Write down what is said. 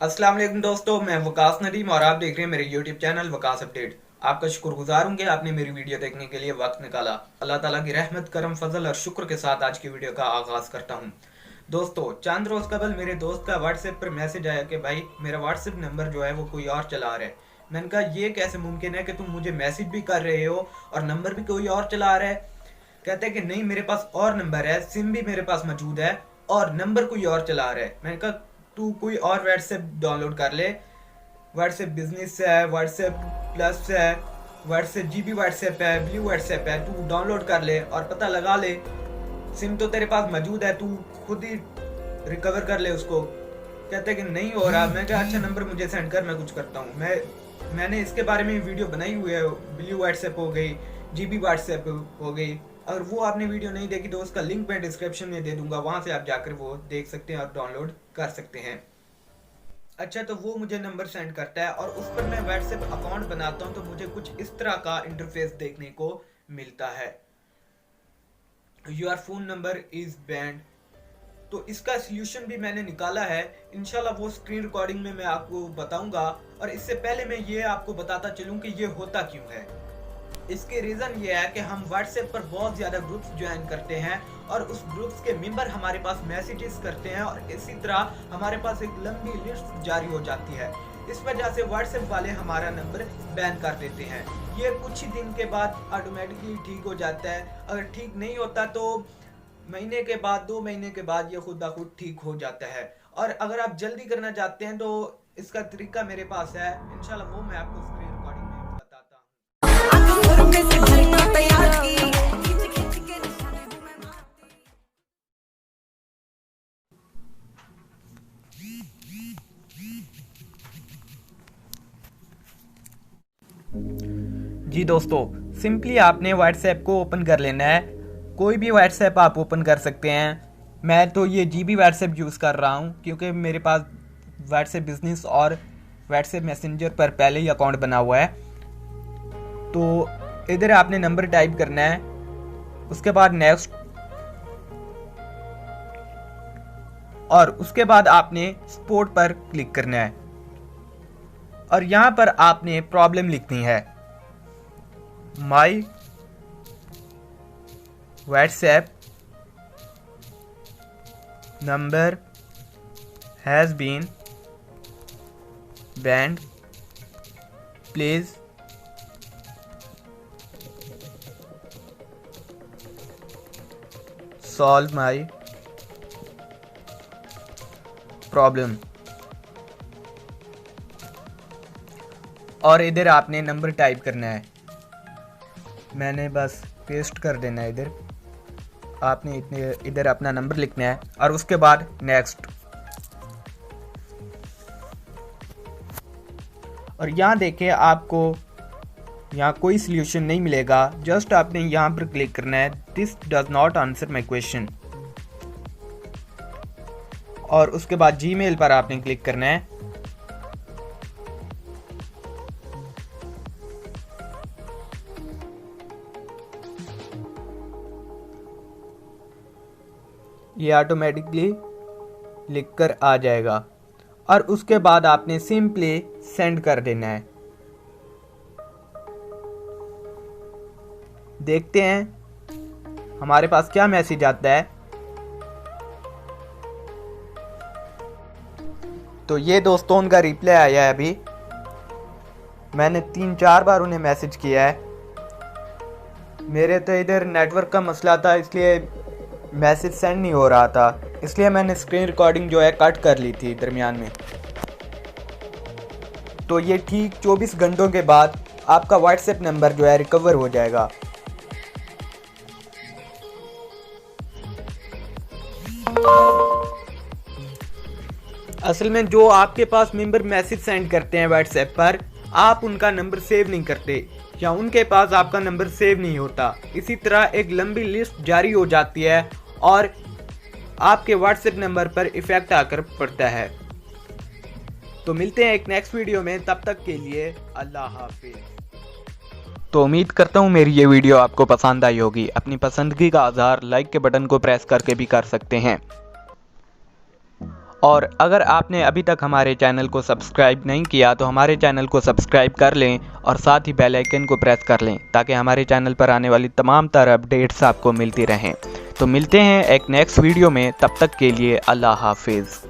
अस्सलाम वालेकुम दोस्तों, मैं वकास नदीम और आप देख रहे हैं मेरे यूट्यूब चैनल वकास अपडेट। आपका शुक्रगुजार हूँ कि आपने मेरी वीडियो देखने के लिए वक्त निकाला। अल्लाह ताला की रहमत, करम, फजल और शुक्र के साथ आज की वीडियो का आगाज़ करता हूँ। दोस्तों, चंद रोज़ कबल मेरे दोस्त का व्हाट्सएप पर मैसेज आया कि भाई मेरा व्हाट्सएप नंबर जो है वो कोई और चला रहा है। मैंने कहा ये कैसे मुमकिन है कि तुम मुझे मैसेज भी कर रहे हो और नंबर भी कोई और चला रहा है। कहते हैं कि नहीं, मेरे पास और नंबर है, सिम भी मेरे पास मौजूद है और नंबर कोई और चला रहा है। मैंने कहा तू कोई और व्हाट्सएप डाउनलोड कर ले। व्हाट्सएप बिजनेस है, व्हाट्सएप प्लस है, व्हाट्सएप जीबी व्हाट्सएप है, ब्लू व्हाट्सएप है, तू डाउनलोड कर ले और पता लगा ले। सिम तो तेरे पास मौजूद है, तू खुद ही रिकवर कर ले उसको। कहते हैं कि नहीं हो रहा। मैं कहा अच्छा नंबर मुझे सेंड कर, मैं कुछ करता हूँ। मैंने इसके बारे में वीडियो बनाई हुई है। ब्लू व्हाट्सएप हो गई, जीबी व्हाट्सएप हो गई। अगर वो आपने वीडियो नहीं देखी तो उसका लिंक मैं डिस्क्रिप्शन में दे दूंगा, वहां से आप जाकर वो देख सकते हैं और डाउनलोड कर सकते हैं। अच्छा, तो वो मुझे नंबर सेंड करता है और उस पर मैं व्हाट्सएप अकाउंट बनाता हूँ तो मुझे कुछ इस तरह का इंटरफेस देखने को मिलता है। Your phone number is band. तो इसका सल्यूशन भी मैंने निकाला है, इंशाल्लाह वो स्क्रीन रिकॉर्डिंग में मैं आपको बताऊंगा। और इससे पहले मैं ये आपको बताता चलूं कि ये होता क्यों है। इसके रीज़न ये है कि हम व्हाट्सएप पर बहुत ज़्यादा ग्रुप्स ज्वाइन करते हैं और उस ग्रुप्स के मेंबर हमारे पास मैसेजेस करते हैं और इसी तरह हमारे पास एक लंबी लिस्ट जारी हो जाती है। इस वजह से व्हाट्सएप वाले हमारा नंबर बैन कर देते हैं। ये कुछ ही दिन के बाद ऑटोमेटिकली ठीक हो जाता है। अगर ठीक नहीं होता तो महीने के बाद, 2 महीने के बाद ये खुद ब खुद ठीक हो जाता है। और अगर आप जल्दी करना चाहते हैं तो इसका तरीका मेरे पास है, इंशाल्लाह वो मैं आपको स्क्रीन रिकॉर्डिंग में बताता हूँ। जी दोस्तों, सिंपली आपने व्हाट्सएप को ओपन कर लेना है। कोई भी व्हाट्सएप आप ओपन कर सकते हैं। मैं तो ये जीबी व्हाट्सएप यूज़ कर रहा हूँ क्योंकि मेरे पास व्हाट्सएप बिजनेस और व्हाट्सएप मैसेंजर पर पहले ही अकाउंट बना हुआ है। तो इधर आपने नंबर टाइप करना है, उसके बाद नेक्स्ट, और उसके बाद आपने सपोर्ट पर क्लिक करना है और यहाँ पर आपने प्रॉब्लम लिखनी है। My WhatsApp number has been banned, please solve my problem. और इधर आपने नंबर टाइप करना है। मैंने बस पेस्ट कर देना है इधर। आपने इधर अपना नंबर लिखना है और उसके बाद नेक्स्ट। और यहाँ देखिए, आपको यहाँ कोई सल्यूशन नहीं मिलेगा। जस्ट आपने यहाँ पर क्लिक करना है, this does not answer my question, और उसके बाद जीमेल पर आपने क्लिक करना है। ये ऑटोमेटिकली लिखकर आ जाएगा और उसके बाद आपने सिंपली सेंड कर देना है। देखते हैं हमारे पास क्या मैसेज आता है। तो ये दोस्तों उनका रिप्लाई आया है। अभी मैंने 3-4 बार उन्हें मैसेज किया है। मेरे तो इधर नेटवर्क का मसला था, इसलिए मैसेज सेंड नहीं हो रहा था, इसलिए मैंने स्क्रीन रिकॉर्डिंग जो है कट कर ली थी दरमियान में। तो ये ठीक 24 घंटों के बाद आपका व्हाट्सएप नंबर जो है रिकवर हो जाएगा। असल में जो आपके पास मेंबर मैसेज सेंड करते हैं व्हाट्सएप पर, आप उनका नंबर सेव नहीं करते या उनके पास आपका नंबर सेव नहीं होता। इसी तरह एक लंबी लिस्ट जारी हो जाती है और आपके व्हाट्सएप नंबर पर इफेक्ट आकर पड़ता है। तो मिलते हैं एक नेक्स्ट वीडियो में, तब तक के लिए अल्लाह हाफिज। तो उम्मीद करता हूँ मेरी ये वीडियो आपको पसंद आई होगी। अपनी पसंदगी का इज़हार लाइक के बटन को प्रेस करके भी कर सकते हैं और अगर आपने अभी तक हमारे चैनल को सब्सक्राइब नहीं किया तो हमारे चैनल को सब्सक्राइब कर लें और साथ ही बेल आइकन को प्रेस कर लें ताकि हमारे चैनल पर आने वाली तमाम तरह अपडेट्स आपको मिलती रहें। तो मिलते हैं एक नेक्स्ट वीडियो में, तब तक के लिए अल्लाह हाफिज़।